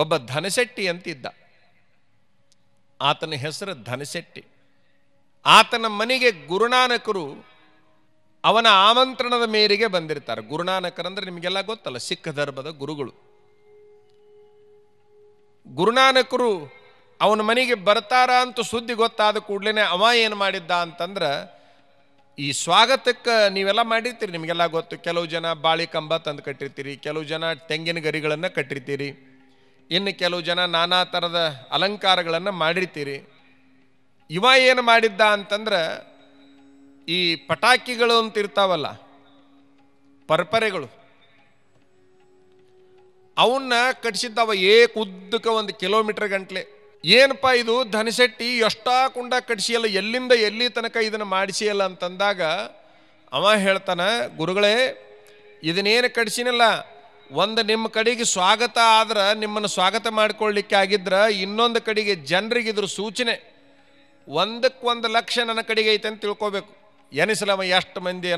ಒಬ್ಬ ಧನಶೆಟ್ಟಿ ಅಂತಿದ್ದ. ಆತನ ಹೆಸರು ಧನಶೆಟ್ಟಿ. ಆತನ ಮನೆಗೆ ಗುರುನಾನಕರು ಅವನ ಆಮಂತ್ರಣದ ಮೇರೆಗೆ ಬಂದಿರ್ತಾರೆ. ಗುರುನಾನಕರಂದ್ರೆ ನಿಮಗೆಲ್ಲ ಗೊತ್ತಲ್ಲ, ಸಿಖ್ ಧರ್ಮದ ಗುರುಗಳು. ಗುರುನಾನಕರು ಅವನ ಮನೆಗೆ ಬರ್ತಾರ ಅಂತ ಸುದ್ದಿ ಗೊತ್ತಾದ ಕೂಡಲೇ ಅವ ಏನು ಮಾಡಿದ್ದ ಅಂತಂದ್ರೆ, ಈ ಸ್ವಾಗತಕ್ಕೆ ನೀವೆಲ್ಲ ಮಾಡಿರ್ತೀರಿ, ನಿಮಗೆಲ್ಲ ಗೊತ್ತು. ಕೆಲವು ಜನ ಬಾಳಿ ಕಂಬ ತಂದು ಕಟ್ಟಿರ್ತೀರಿ, ಕೆಲವು ಜನ ತೆಂಗಿನ ಗರಿಗಳನ್ನು ಕಟ್ಟಿರ್ತೀರಿ, ಇನ್ನು ಕೆಲವು ಜನ ನಾನಾ ಥರದ ಅಲಂಕಾರಗಳನ್ನು ಮಾಡಿರ್ತೀರಿ. ಇವ ಏನು ಮಾಡಿದ್ದ ಅಂತಂದ್ರೆ, ಈ ಪಟಾಕಿಗಳು ಅಂತ ಇರ್ತಾವಲ್ಲ, ಪರ್ಪರೆಗಳು, ಅವನ್ನ ಕಟ್ಟಿಸಿದ್ದವ ಉದ್ದಕ್ಕೆ 1 ಕಿಲೋಮೀಟರ್ ಗಂಟ್ಲೆ. ಏನಪ್ಪ ಇದು ಧನಶೆಟ್ಟಿ ಎಷ್ಟಾ ಕುಂಡ ಕಟ್ಸಿಯಲ್ಲ, ಎಲ್ಲಿಂದ ಎಲ್ಲಿ ತನಕ ಇದನ್ನು ಮಾಡಿಸಿಯಲ್ಲ ಅಂತಂದಾಗ ಅವ ಹೇಳ್ತಾನ, ಗುರುಗಳೇ ಇದನ್ನೇನು ಕಟ್ಸಿನಲ್ಲ, ಒಂದು ನಿಮ್ಮ ಕಡೆಗೆ ಸ್ವಾಗತ ಆದ್ರೆ ನಿಮ್ಮನ್ನು ಸ್ವಾಗತ ಮಾಡಿಕೊಳ್ಳಿಕ್ಕೆ ಆಗಿದ್ರೆ, ಇನ್ನೊಂದು ಕಡೆಗೆ ಜನರಿಗೆ ಇದ್ರ ಸೂಚನೆ 1 ಲಕ್ಷ ನನ್ನ ಕಡೆಗೆ ಐತೆ ಅಂತ ತಿಳ್ಕೊಬೇಕು. ಎನಿಸಲವ ಎಷ್ಟು ಮಂದಿ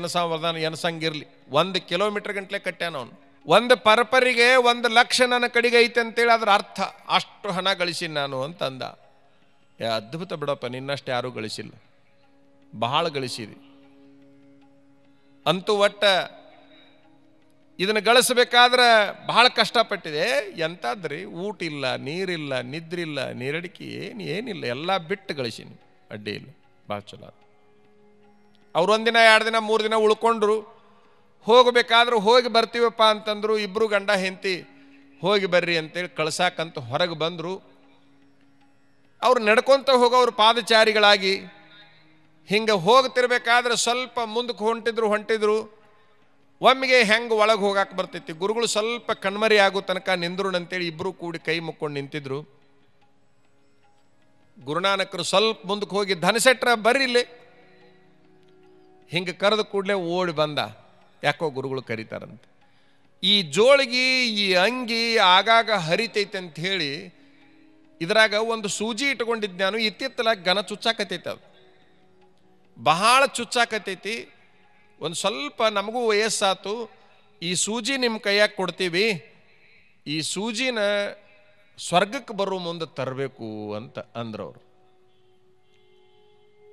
ಎನಸಂಗಿರ್ಲಿ, 1 ಕಿಲೋಮೀಟರ್ ಗಂಟ್ಲೆ ಕಟ್ಟ್ಯಾನ ಅವನು. ಒಂದು ಪರ್ಪರಿಗೆ 1 ಲಕ್ಷ ನನ್ನ ಕಡೆಗೆ ಐತೆ ಅಂತೇಳಿ ಅದ್ರ ಅರ್ಥ, ಅಷ್ಟು ಹಣ ಗಳಿಸಿನಿ ನಾನು ಅಂತಂದ. ಅದ್ಭುತ ಬಿಡಪ್ಪ, ನಿನ್ನಷ್ಟು ಯಾರೂ ಗಳಿಸಿಲ್ಲ, ಬಹಳ ಗಳಿಸಿದಿ. ಅಂತೂ ಒಟ್ಟ ಇದನ್ನು ಗಳಿಸಬೇಕಾದ್ರೆ ಬಹಳ ಕಷ್ಟಪಟ್ಟಿದೆ. ಎಂತಾದ್ರಿ, ಊಟ ಇಲ್ಲ, ನೀರಿಲ್ಲ, ನಿದ್ರಿಲ್ಲ, ನೀರಡಿಕೆ ಏನಿಲ್ಲ, ಎಲ್ಲ ಬಿಟ್ಟು ಗಳಿಸೀನಿ, ಅಡ್ಡಿ ಇಲ್ಲ. ಭಾಳ ಚಲೋ. ಅವ್ರು 1 ದಿನ 2 ದಿನ 3 ದಿನ ಉಳ್ಕೊಂಡ್ರು. ಹೋಗಬೇಕಾದ್ರೂ ಹೋಗಿ ಬರ್ತೀವಪ್ಪ ಅಂತಂದ್ರು. ಇಬ್ಬರು ಗಂಡ ಹೆಂಡತಿ ಹೋಗಿ ಬರ್ರಿ ಅಂತೇಳಿ ಕಳ್ಸಾಕಂತ ಹೊರಗೆ ಬಂದರು. ಅವ್ರು ನಡ್ಕೊತ ಹೋಗೋರು ಪಾದಚಾರಿಗಳಾಗಿ ಹಿಂಗೆ ಹೋಗ್ತಿರ್ಬೇಕಾದ್ರೆ ಸ್ವಲ್ಪ ಮುಂದಕ್ಕೆ ಹೊಂಟಿದ್ರು. ಒಮ್ಮೆಗೆ ಹೆಂಗೆ ಒಳಗೆ ಹೋಗಕ್ಕೆ ಬರ್ತೈತಿ, ಗುರುಗಳು ಸ್ವಲ್ಪ ಕಣ್ಮರಿ ಆಗೋ ತನಕ ನಿಂದ್ರು ಅಂತೇಳಿ ಇಬ್ಬರು ಕೂಡಿ ಕೈ ಮುಕ್ಕೊಂಡು ನಿಂತಿದ್ರು. ಗುರುನಾನಕರು ಸ್ವಲ್ಪ ಮುಂದಕ್ಕೆ ಹೋಗಿ, ಧನಶೆಟ್ರ ಬರ್ರಿ ಇಲ್ಲಿ ಹಿಂಗೆ ಕರೆದ ಕೂಡಲೇ ಓಡಿ ಬಂದ. ಯಾಕೋ ಗುರುಗಳು ಕರೀತಾರಂತೆ. ಈ ಜೋಳಿಗೆ ಈ ಅಂಗಿ ಆಗಾಗ ಹರಿತೈತೆ ಅಂತ ಹೇಳಿ ಇದ್ರಾಗ ಒಂದು ಸೂಜಿ ಇಟ್ಕೊಂಡಿದ್ದು ನಾನು. ಇತ್ತಿತ್ತಲಾಗ ಘನ ಚುಚ್ಚಾಕತೈತೆ, ಅದು ಬಹಳ ಚುಚ್ಚಾಕತೈತಿ. ಒಂದು ಸ್ವಲ್ಪ ನಮಗೂ ವಯಸ್ಸಾತು, ಈ ಸೂಜಿ ನಿಮ್ಮ ಕೈಯಾಗ ಕೊಡ್ತೀವಿ, ಈ ಸೂಜಿನ ಸ್ವರ್ಗಕ್ಕೆ ಬರೋ ಮುಂದೆ ತರಬೇಕು ಅಂತ ಅಂದ್ರವ್ರು.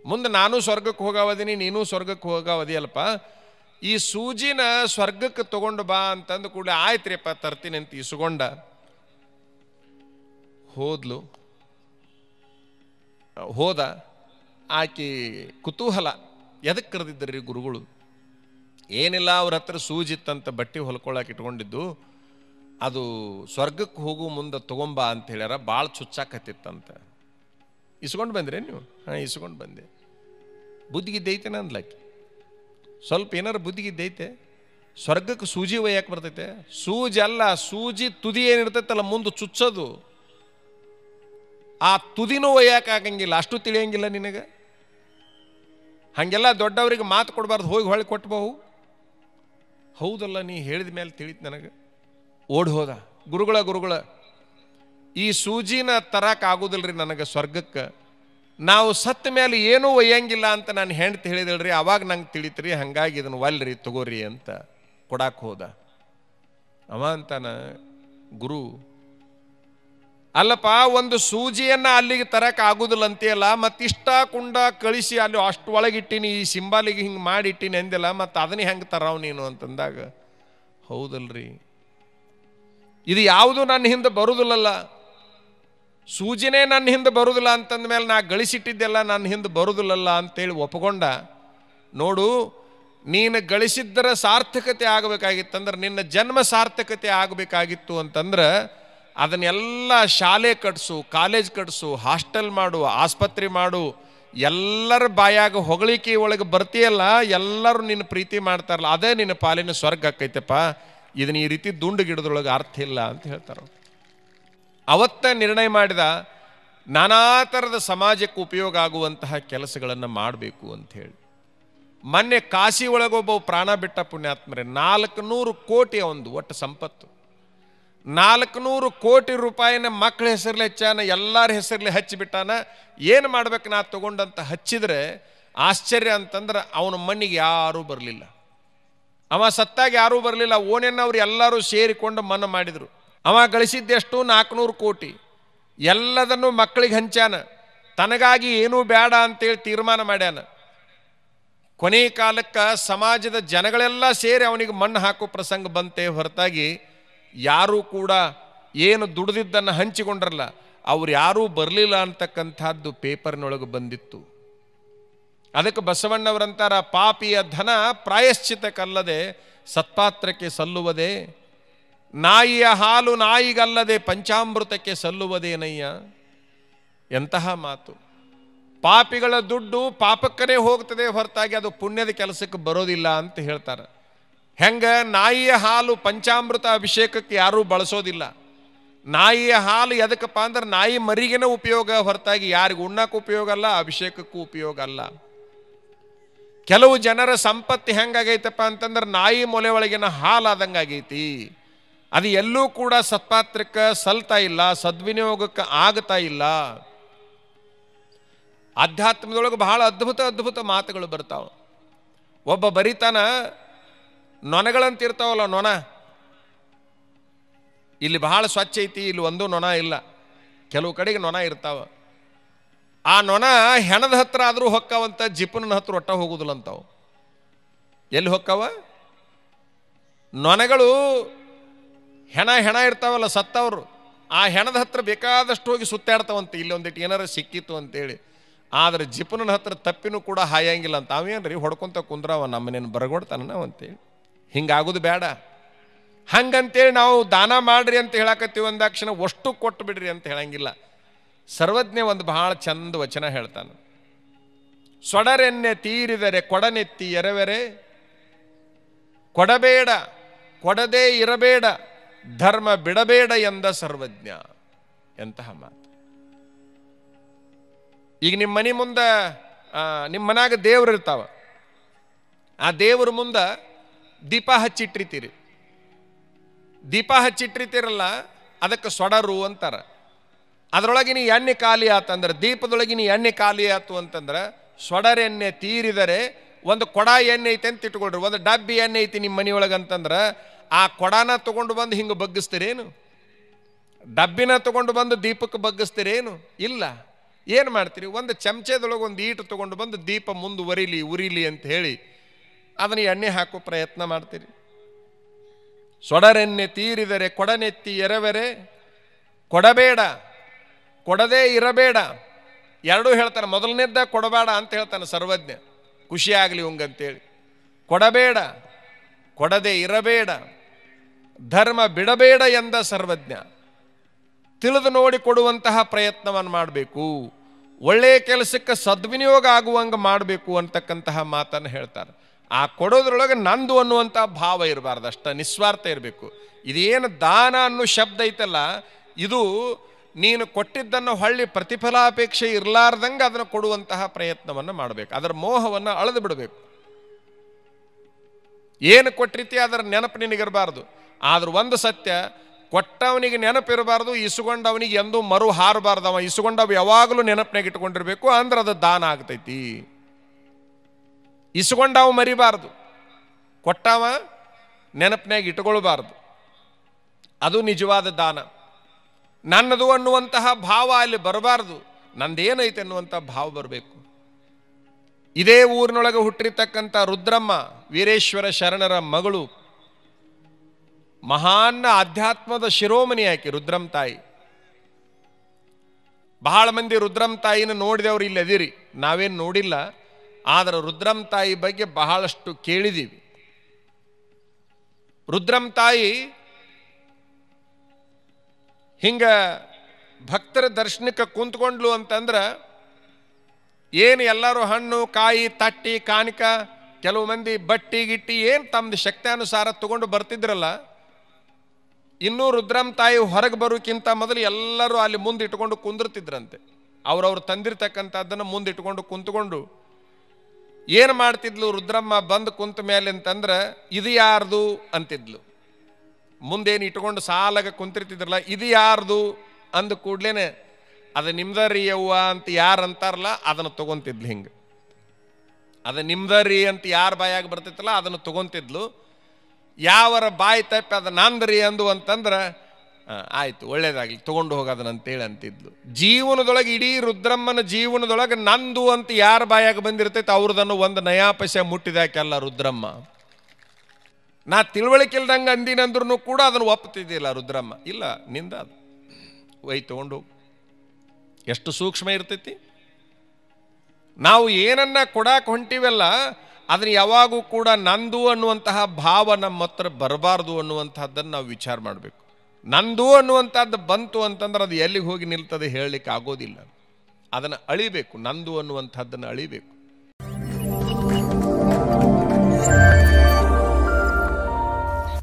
ಮುಂದೆ ನಾನು ಸ್ವರ್ಗಕ್ಕೆ ಹೋಗಾವದೀನಿ, ನೀನು ಸ್ವರ್ಗಕ್ಕೆ ಹೋಗಾವದಿಯಲ್ಪ, ಈ ಸೂಜಿನ ಸ್ವರ್ಗಕ್ಕೆ ತಗೊಂಡು ಬಾ ಅಂತಂದು ಕೂಡಲೇ ಆಯ್ತ್ರಿಯಪ್ಪ ತರ್ತೀನಿ ಅಂತ ಇಸ್ಕೊಂಡ ಹೋದ. ಆಕಿ ಕುತೂಹಲ, ಎದಕ್ಕೆ ಕರೆದಿದ್ದರಿ ಗುರುಗಳು? ಏನಿಲ್ಲ, ಅವ್ರ ಹತ್ರ ಸೂಜಿತ್ತಂತ ಬಟ್ಟೆ ಹೊಲ್ಕೊಳಕ್ಕೆ ಇಟ್ಕೊಂಡಿದ್ದು, ಅದು ಸ್ವರ್ಗಕ್ಕೆ ಹೋಗೋ ಮುಂದೆ ತಗೊಂಬಾ ಅಂತ ಹೇಳ್ಯಾರ, ಭಾಳ ಚುಚ್ಚಾಕತ್ತಿತ್ತಂತ. ಇಸ್ಕೊಂಡು ಬಂದ್ರಿ ನೀವು? ಹಾಂ, ಇಸ್ಕೊಂಡು ಬಂದೆ. ಬುದ್ಧಿಗಿದ್ದೈತೆ ಅಂದ್ಲಾಕಿ. ಸ್ವಲ್ಪ ಏನಾರು ಬುದ್ಧಿಗಿದ್ದೈತೆ? ಸ್ವರ್ಗಕ್ಕೆ ಸೂಜಿ ಒಯ್ಯಕ್ಕೆ ಬರ್ತೈತೆ? ಸೂಜಿ ಅಲ್ಲ, ಸೂಜಿ ತುದಿ ಏನಿರ್ತೈತಲ್ಲ ಮುಂದೆ ಚುಚ್ಚೋದು, ಆ ತುದಿನೂ ಒಯ್ಯಕ್ಕೆ ಆಗಂಗಿಲ್ಲ, ಅಷ್ಟು ತಿಳಿಯಂಗಿಲ್ಲ ನಿನಗೆ. ಹಾಗೆಲ್ಲ ದೊಡ್ಡವರಿಗೆ ಮಾತು ಕೊಡಬಾರ್ದು, ಹೋಗಿ ಹೊಳೆ ಕೊಟ್ಬಹು. ಹೌದಲ್ಲ, ನೀ ಹೇಳಿದ ಮೇಲೆ ತಿಳಿತು ನನಗೆ. ಓಡಿ ಹೋದ. ಗುರುಗಳ ಈ ಸೂಜಿನ ತರಕ್ಕೆ ಆಗೋದಿಲ್ರಿ ನನಗೆ ಸ್ವರ್ಗಕ್ಕೆ, ನಾವು ಸತ್ತ ಮೇಲೆ ಏನೂ ಒಯ್ಯಂಗಿಲ್ಲ ಅಂತ ನಾನು ಹೆಂಡ್ತಿ ಹೇಳಿದಳ್ರಿ, ಅವಾಗ ನಂಗೆ ತಿಳಿತ್ರಿ, ಹಂಗಾಗಿ ಇದನ್ನು ಒಲ್ರಿ ತಗೋರಿ ಅಂತ ಕೊಡಕ್ಕೆ ಹೋದ. ಅವ ಅಂತಾನ, ಗುರು ಅಲ್ಲಪ್ಪ, ಒಂದು ಸೂಜಿಯನ್ನು ಅಲ್ಲಿಗೆ ತರಕ್ಕೆ ಆಗೋದಿಲ್ಲ ಅಂತೀಯಲ್ಲ, ಮತ್ತಿಷ್ಟ ಕುಂಡ ಕಳಿಸಿ ಅಲ್ಲಿ ಅಷ್ಟು ಒಳಗಿಟ್ಟಿನಿ, ಈ ಸಿಂಬಾಲಿಗೆ ಹಿಂಗೆ ಮಾಡಿಟ್ಟಿನಿ ಅಂದಿಲ್ಲ, ಮತ್ತು ಅದನ್ನೇ ಹೆಂಗೆ ತರಾವ್ ನೀನು ಅಂತಂದಾಗ, ಹೌದಲ್ರಿ, ಇದು ಯಾವುದು ನನ್ನ ಹಿಂದೆ ಬರುವುದಿಲ್ಲಲ್ಲ, ಸೂಜಿನೇ ನನ್ನ ಹಿಂದೆ ಬರುವುದಿಲ್ಲ ಅಂತಂದ ಮೇಲೆ ನಾ ಗಳಿಸಿಟ್ಟಿದ್ದೆಲ್ಲ ನನ್ನ ಹಿಂದೆ ಬರುವುದಿಲ್ಲಲ್ಲ ಅಂತೇಳಿ ಒಪ್ಕೊಂಡ. ನೋಡು, ನೀನು ಗಳಿಸಿದ್ದರ ಸಾರ್ಥಕತೆ ಆಗಬೇಕಾಗಿತ್ತಂದ್ರೆ, ನಿನ್ನ ಜನ್ಮ ಸಾರ್ಥಕತೆ ಆಗಬೇಕಾಗಿತ್ತು ಅಂತಂದ್ರೆ, ಅದನ್ನೆಲ್ಲ ಶಾಲೆ ಕಟ್ಸು, ಕಾಲೇಜ್ ಕಟ್ಸು, ಹಾಸ್ಟೆಲ್ ಮಾಡು, ಆಸ್ಪತ್ರೆ ಮಾಡು, ಎಲ್ಲರ ಬಾಯಾಗ ಹೊಗಳಿಕೆ ಒಳಗೆ ಬರ್ತೀಯಲ್ಲ, ಎಲ್ಲರೂ ನಿನ್ನ ಪ್ರೀತಿ ಮಾಡ್ತಾರಲ್ಲ, ಅದೇ ನಿನ್ನ ಪಾಲಿನ ಸ್ವರ್ಗ ಆಕೈತಪ್ಪ. ಇದನ್ನ ಈ ರೀತಿ ದುಂಡುಗಿಡದ್ರೊಳಗೆ ಅರ್ಥ ಇಲ್ಲ ಅಂತ ಹೇಳ್ತಾರೆ. ಅವತ್ತ ನಿರ್ಣಯ ಮಾಡಿದ, ನಾನಾ ಥರದ ಸಮಾಜಕ್ಕೆ ಉಪಯೋಗ ಆಗುವಂತಹ ಕೆಲಸಗಳನ್ನು ಮಾಡಬೇಕು ಅಂಥೇಳಿ. ಮೊನ್ನೆ ಕಾಶಿ ಒಳಗೊಬ್ಬ ಪ್ರಾಣ ಬಿಟ್ಟ ಪುಣ್ಯಾತ್ಮರೇ. 400 ಕೋಟಿ ಒಂದು ಒಟ್ಟು ಸಂಪತ್ತು. 400 ಕೋಟಿ ರೂಪಾಯಿನ ಮಕ್ಕಳ ಹೆಸರಲ್ಲಿ ಹೆಚ್ಚಾನ, ಎಲ್ಲರ ಹೆಸರಲ್ಲಿ ಹಚ್ಚಿಬಿಟ್ಟಾನ. ಏನು ಮಾಡ್ಬೇಕು ನಾ ತಗೊಂಡಂತ ಹಚ್ಚಿದ್ರೆ ಆಶ್ಚರ್ಯ ಅಂತಂದ್ರೆ, ಅವನ ಮಣ್ಣಿಗೆ ಯಾರೂ ಬರಲಿಲ್ಲ. ಅವ ಸತ್ತಾಗ ಯಾರೂ ಬರಲಿಲ್ಲ. ಓನೇನವ್ರು ಎಲ್ಲರೂ ಸೇರಿಕೊಂಡು ಮನ ಮಾಡಿದರು. ಅವ ಗಳಿಸಿದ್ದೆಷ್ಟು 400 ಕೋಟಿ. ಎಲ್ಲದನ್ನು ಮಕ್ಕಳಿಗೆ ಹಂಚ್ಯಾನ, ತನಗಾಗಿ ಏನೂ ಬೇಡ ಅಂತೇಳಿ ತೀರ್ಮಾನ ಮಾಡ್ಯಾನ. ಕೊನೆ ಕಾಲಕ್ಕೆ ಸಮಾಜದ ಜನಗಳೆಲ್ಲ ಸೇರಿ ಅವನಿಗೆ ಮಣ್ಣು ಹಾಕೋ ಪ್ರಸಂಗ ಬಂತೆ ಹೊರತಾಗಿ ಯಾರೂ ಕೂಡ ಏನು ದುಡಿದಿದ್ದನ್ನು ಹಂಚಿಕೊಂಡ್ರಲ್ಲ ಅವ್ರು ಯಾರೂ ಬರಲಿಲ್ಲ ಅಂತಕ್ಕಂಥದ್ದು ಪೇಪರ್ನೊಳಗೆ ಬಂದಿತ್ತು. ಅದಕ್ಕೆ ಬಸವಣ್ಣವರಂತಾರ, ಪಾಪಿಯ ಧನ ಪ್ರಾಯಶ್ಚಿತಕ್ಕಲ್ಲದೆ ಸತ್ಪಾತ್ರಕ್ಕೆ ಸಲ್ಲುವುದೇ, ನಾಯಿಯ ಹಾಲು ನಾಯಿಗಲ್ಲದೆ ಪಂಚಾಮೃತಕ್ಕೆ ಸಲ್ಲುವುದೇನಯ್ಯ. ಎಂತಹ ಮಾತು! ಪಾಪಿಗಳ ದುಡ್ಡು ಪಾಪಕ್ಕನೇ ಹೋಗ್ತದೆ ಹೊರತಾಗಿ ಅದು ಪುಣ್ಯದ ಕೆಲಸಕ್ಕೆ ಬರೋದಿಲ್ಲ ಅಂತ ಹೇಳ್ತಾರೆ. ಹೆಂಗ ನಾಯಿಯ ಹಾಲು ಪಂಚಾಮೃತ ಅಭಿಷೇಕಕ್ಕೆ ಯಾರೂ ಬಳಸೋದಿಲ್ಲ. ನಾಯಿಯ ಹಾಲು ಎದಕ್ಕಪ್ಪ ಅಂದ್ರೆ ನಾಯಿ ಮರಿಗೆನ ಉಪಯೋಗ ಹೊರತಾಗಿ ಯಾರಿಗೂ ಉಣ್ಣಕ್ಕೆ ಉಪಯೋಗ ಅಲ್ಲ, ಅಭಿಷೇಕಕ್ಕೂ ಉಪಯೋಗ ಅಲ್ಲ. ಕೆಲವು ಜನರ ಸಂಪತ್ತಿ ಹೆಂಗಾಗೈತಪ್ಪ ಅಂತಂದ್ರೆ ನಾಯಿ ಮೊಲೆ ಒಳಗಿನ ಹಾಲು ಆದಂಗಾಗೈತಿ. ಅದು ಎಲ್ಲೂ ಕೂಡ ಸತ್ಪಾತ್ರಕ್ಕೆ ಸಲ್ತಾ ಇಲ್ಲ, ಸದ್ವಿನಿಯೋಗಕ್ಕೆ ಆಗ್ತಾ ಇಲ್ಲ. ಆಧ್ಯಾತ್ಮದೊಳಗೆ ಬಹಳ ಅದ್ಭುತ ಮಾತುಗಳು ಬರ್ತಾವೆ. ಒಬ್ಬ ಬರಿತಾನ, ನೊಣಗಳಂತಿರ್ತಾವಲ್ಲ, ನೊಣ ಇಲ್ಲಿ ಬಹಳ ಸ್ವಚ್ಛ ಐತಿ, ಇಲ್ಲಿ ಒಂದು ನೊಣ ಇಲ್ಲ. ಕೆಲವು ಕಡೆಗೆ ನೊಣ ಇರ್ತಾವ. ಆ ನೊಣ ಹೆಣದ ಹತ್ರ ಆದರೂ ಹೊಕ್ಕವಂತ, ಜಿಪ್ಪನ ಹತ್ರ ಒಟ್ಟ ಹೋಗುದಿಲ್ಲ ಅಂತಾವು. ಎಲ್ಲಿ ಹೊಕ್ಕವ? ನೊಣಗಳು ಹೆಣ ಇರ್ತಾವಲ್ಲ ಸತ್ತವ್ರು, ಆ ಹೆಣದ ಹತ್ರ ಬೇಕಾದಷ್ಟು ಹೋಗಿ ಸುತ್ತಾಡ್ತಾವಂತೆ, ಇಲ್ಲಿ ಒಂದಿಟ್ಟು ಏನಾರು ಸಿಕ್ಕಿತ್ತು ಅಂತೇಳಿ. ಆದರೆ ಜಿಪ್ಪನ ಹತ್ರ ತಪ್ಪಿನೂ ಕೂಡ ಹಾಯಂಗಿಲ್ಲ ಅಂತ. ಅವೇನ್ರಿ ಹೊಡ್ಕೊಂತ ಕುಂದ್ರವ, ನಮ್ಮನೇನು ಬರಗೊಡ್ತಾನ ಅಂತೇಳಿ. ಹಿಂಗಾಗೋದು ಬೇಡ. ಹಂಗಂತೇಳಿ ನಾವು ದಾನ ಮಾಡ್ರಿ ಅಂತ ಹೇಳಕತ್ತೀವಿ ಅಂದಾಕ್ಷಣ ಅಷ್ಟು ಕೊಟ್ಟು ಬಿಡ್ರಿ ಅಂತ ಹೇಳಂಗಿಲ್ಲ. ಸರ್ವಜ್ಞ ಒಂದು ಬಹಳ ಚಂದ ವಚನ ಹೇಳ್ತಾನೆ. ಸೊಡರೆನ್ನೆ ತೀರಿದರೆ ಕೊಡನೆತ್ತಿ ಎರವೆರೆ, ಕೊಡಬೇಡ ಕೊಡದೇ ಇರಬೇಡ, ಧರ್ಮ ಬಿಡಬೇಡ ಎಂದ ಸರ್ವಜ್ಞ. ಎಂತಹ ಮಾತು! ಈಗ ನಿಮ್ಮ ಮನೆ ಮುಂದೆ, ನಿಮ್ಮ ಮನ್ಯಾಗ ದೇವ್ರು ಇರ್ತಾವ. ಆ ದೇವ್ರ ಮುಂದೆ ದೀಪ ಹಚ್ಚಿಟ್ಟಿರ್ತೀರಿ. ದೀಪ ಹಚ್ಚಿಟ್ಟಿರ್ತೀರಲ್ಲ, ಅದಕ್ಕೆ ಸೊಡರು ಅಂತಾರ. ಅದರೊಳಗಿನ ಎಣ್ಣೆ ಖಾಲಿ ಆತಂದ್ರೆ, ದೀಪದೊಳಗಿನ ಎಣ್ಣೆ ಖಾಲಿ ಆತು ಅಂತಂದ್ರೆ, ಸೊಡರೆಣ್ಣೆ ತೀರಿದರೆ, ಒಂದು ಕೊಡ ಎಣ್ಣೆ ಐತೆ ಅಂತ ಇಟ್ಕೊಳ್ರಿ, ಒಂದು ಡಬ್ಬಿ ಎಣ್ಣೆ ಐತಿ ನಿಮ್ಮ ಮನೆಯೊಳಗೆ ಅಂತಂದ್ರೆ, ಆ ಕೊಡನ ತಗೊಂಡು ಬಂದು ಹಿಂಗೆ ಬಗ್ಗಿಸ್ತೀರೇನು? ಡಬ್ಬಿನ ತಗೊಂಡು ಬಂದು ದೀಪಕ್ಕೆ ಬಗ್ಗಿಸ್ತೀರೇನು? ಇಲ್ಲ. ಏನು ಮಾಡ್ತೀರಿ? ಒಂದು ಚಮಚದೊಳಗೆ ಒಂದು ಈಟು ತಗೊಂಡು ಬಂದು ದೀಪ ಮುಂದೆ ಉರಿಲಿ ಅಂತ ಹೇಳಿ ಅದನ್ನು ಎಣ್ಣೆ ಹಾಕೋ ಪ್ರಯತ್ನ ಮಾಡ್ತೀರಿ. ಸೊಡರೆಣ್ಣೆ ತೀರಿದರೆ ಕೊಡನೆತ್ತಿ ಎರವೆರೆ, ಕೊಡಬೇಡ ಕೊಡದೇ ಇರಬೇಡ. ಎರಡೂ ಹೇಳ್ತಾನೆ. ಮೊದಲನೇದ್ದ ಕೊಡಬೇಡ ಅಂತ ಹೇಳ್ತಾನೆ ಸರ್ವಜ್ಞ, ಖುಷಿಯಾಗಲಿ ಉಂಗಂತೇಳಿ. ಕೊಡಬೇಡ ಕೊಡದೇ ಇರಬೇಡ, ಧರ್ಮ ಬಿಡಬೇಡ ಎಂದ ಸರ್ವಜ್ಞ. ತಿಳಿದು ನೋಡಿ ಕೊಡುವಂತಹ ಪ್ರಯತ್ನವನ್ನು ಮಾಡಬೇಕು, ಒಳ್ಳೆಯ ಕೆಲಸಕ್ಕೆ ಸದ್ವಿನಿಯೋಗ ಆಗುವಂಗೆ ಮಾಡಬೇಕು ಅಂತಕ್ಕಂತಹ ಮಾತನ್ನು ಹೇಳ್ತಾರೆ. ಆ ಕೊಡೋದ್ರೊಳಗೆ ನಂದು ಅನ್ನುವಂಥ ಭಾವ ಇರಬಾರ್ದು, ಅಷ್ಟ ನಿಸ್ವಾರ್ಥ ಇರಬೇಕು. ಇದೇನು ದಾನ ಅನ್ನೋ ಶಬ್ದ ಐತಲ್ಲ, ಇದು ನೀನು ಕೊಟ್ಟಿದ್ದನ್ನು ಹೊಳ್ಳಿ ಪ್ರತಿಫಲಾಪೇಕ್ಷೆ ಇರಲಾರ್ದಂಗೆ ಅದನ್ನು ಕೊಡುವಂತಹ ಪ್ರಯತ್ನವನ್ನು ಮಾಡಬೇಕು. ಅದರ ಮೋಹವನ್ನು ಅಳೆದು ಬಿಡಬೇಕು. ಏನು ಕೊಟ್ಟಿರ್ತಿ ಅದರ ನೆನಪು ನಿನಗಿರಬಾರ್ದು. ಆದ್ರೆ ಒಂದು ಸತ್ಯ, ಕೊಟ್ಟವನಿಗೆ ನೆನಪಿರಬಾರ್ದು, ಇಸುಗೊಂಡವನಿಗೆ ಎಂದೂ ಮರು ಹಾರಬಾರ್ದು. ಅವ ಇಸುಗೊಂಡವ ಯಾವಾಗಲೂ ನೆನಪಿನಾಗ ಇಟ್ಕೊಂಡಿರ್ಬೇಕು, ಅಂದ್ರೆ ಅದು ದಾನ ಆಗ್ತೈತಿ. ಇಸುಗೊಂಡವ ಮರಿಬಾರ್ದು, ಕೊಟ್ಟವ ನೆನಪಿನಾಗ ಇಟ್ಕೊಳ್ಬಾರ್ದು. ಅದು ನಿಜವಾದ ದಾನ. ನನ್ನದು ಅನ್ನುವಂತಹ ಭಾವ ಅಲ್ಲಿ ಬರಬಾರ್ದು, ನಂದೇನೈತೆ ಅನ್ನುವಂಥ ಭಾವ ಬರಬೇಕು. ಇದೇ ಊರಿನೊಳಗೆ ಹುಟ್ಟಿರ್ತಕ್ಕಂಥ ರುದ್ರಮ್ಮ, ವೀರೇಶ್ವರ ಶರಣರ ಮಗಳು, ಮಹಾನ್ ಆಧ್ಯಾತ್ಮದ ಶಿರೋಮಣಿ ಆಕೆ ರುದ್ರಂ ತಾಯಿ. ಬಹಳ ಮಂದಿ ರುದ್ರಂ ತಾಯಿನ ನೋಡಿದವರು ಇಲ್ಲಿ ಅದಿರಿ, ನಾವೇನು ನೋಡಿಲ್ಲ. ಆದರೆ ರುದ್ರಂ ತಾಯಿ ಬಗ್ಗೆ ಬಹಳಷ್ಟು ಕೇಳಿದೀವಿ. ರುದ್ರಂ ತಾಯಿ ಹಿಂಗ ಭಕ್ತರ ದರ್ಶನಕ್ಕೆ ಕುಂತ್ಕೊಂಡ್ಲು ಅಂತಂದ್ರೆ, ಏನು ಎಲ್ಲರೂ ಹಣ್ಣು ಕಾಯಿ ತಟ್ಟಿ ಕಾಣಿಕ, ಕೆಲವು ಮಂದಿ ಬಟ್ಟಿ ಗಿಟ್ಟಿ ಏನು ತಮ್ಮದು ಶಕ್ತಿಯಾನುಸಾರ ತಗೊಂಡು ಬರ್ತಿದ್ರಲ್ಲ, ಇನ್ನೂ ರುದ್ರಂ ತಾಯಿ ಹೊರಗೆ ಬರೋಕ್ಕಿಂತ ಮೊದಲು ಎಲ್ಲರೂ ಅಲ್ಲಿ ಮುಂದೆ ಇಟ್ಕೊಂಡು ಕುಂದಿರ್ತಿದ್ರಂತೆ. ಅವ್ರವ್ರು ತಂದಿರ್ತಕ್ಕಂಥದ್ದನ್ನು ಮುಂದೆ ಇಟ್ಕೊಂಡು ಕುಂತ್ಕೊಂಡು ಏನು ಮಾಡ್ತಿದ್ಲು ರುದ್ರಮ್ಮ ಬಂದು ಕುಂತ ಮೇಲೆ ಅಂತಂದ್ರೆ, ಇದು ಯಾರ್ದು ಅಂತಿದ್ಲು. ಮುಂದೇನು ಇಟ್ಕೊಂಡು ಸಾಲಾಗ ಕುಂತಿರ್ತಿದ್ರಲ್ಲ, ಇದು ಯಾರ್ದು ಅಂದ ಕೂಡ್ಲೇನೆ ಅದು ನಿಮ್ದರಿ ಯವ್ವ ಅಂತ ಯಾರು ಅಂತಾರಲ್ಲ ಅದನ್ನು ತೊಗೊಂತಿದ್ಲು. ಹಿಂಗೆ ಅದು ನಿಮ್ದರಿ ಅಂತ ಯಾರು ಬಾಯಾಗಿ ಬರ್ತೈತಲ್ಲ ಅದನ್ನು ತೊಗೊಂತಿದ್ಲು. ಯಾವರ ಬಾಯಿ ತಪ್ಪಿ ಅದು ನಂದ್ರಿ ಅಂದು ಅಂತಂದ್ರೆ ಆಯಿತು, ಒಳ್ಳೇದಾಗಲಿ, ತೊಗೊಂಡು ಹೋಗೋದನಂತೇಳಿ ಅಂತಿದ್ಲು. ಜೀವನದೊಳಗೆ, ಇಡೀ ರುದ್ರಮ್ಮನ ಜೀವನದೊಳಗೆ ನಂದು ಅಂತ ಯಾರ ಬಾಯಾಗ ಬಂದಿರ್ತೈತೆ ಅವ್ರದನ್ನು ಒಂದು ನಯಾಪೈಸೆ ಮುಟ್ಟಿದಾಕೆಲ್ಲ ರುದ್ರಮ್ಮ. ನಾ ತಿಳುವಳಿಕೆ ಇಲ್ದಂಗೆ ಅಂದಿನಂದ್ರೂ ಕೂಡ ಅದನ್ನು ಒಪ್ತಿದ್ದಿಲ್ಲ ರುದ್ರಮ್ಮ. ಇಲ್ಲ, ನಿಂದ ಅದು ತೊಗೊಂಡು ಹೋಗು. ಎಷ್ಟು ಸೂಕ್ಷ್ಮ ಇರ್ತೈತಿ. ನಾವು ಏನನ್ನ ಕೊಡಕ್ಕೆ ಹೊಂಟಿವೆಲ್ಲ ಅದನ್ನು ಯಾವಾಗೂ ಕೂಡ ನಂದು ಅನ್ನುವಂತಹ ಭಾವ ನಮ್ಮ ಹತ್ರ ಬರಬಾರ್ದು ಅನ್ನುವಂಥದ್ದನ್ನು ನಾವು ವಿಚಾರ ಮಾಡಬೇಕು. ನಂದು ಅನ್ನುವಂಥದ್ದು ಬಂತು ಅಂತಂದ್ರೆ ಅದು ಎಲ್ಲಿಗೆ ಹೋಗಿ ನಿಲ್ತದೆ ಹೇಳಲಿಕ್ಕೆ ಆಗೋದಿಲ್ಲ. ಅದನ್ನು ಅಳಿಬೇಕು, ನಂದು ಅನ್ನುವಂಥದ್ದನ್ನು ಅಳಿಬೇಕು.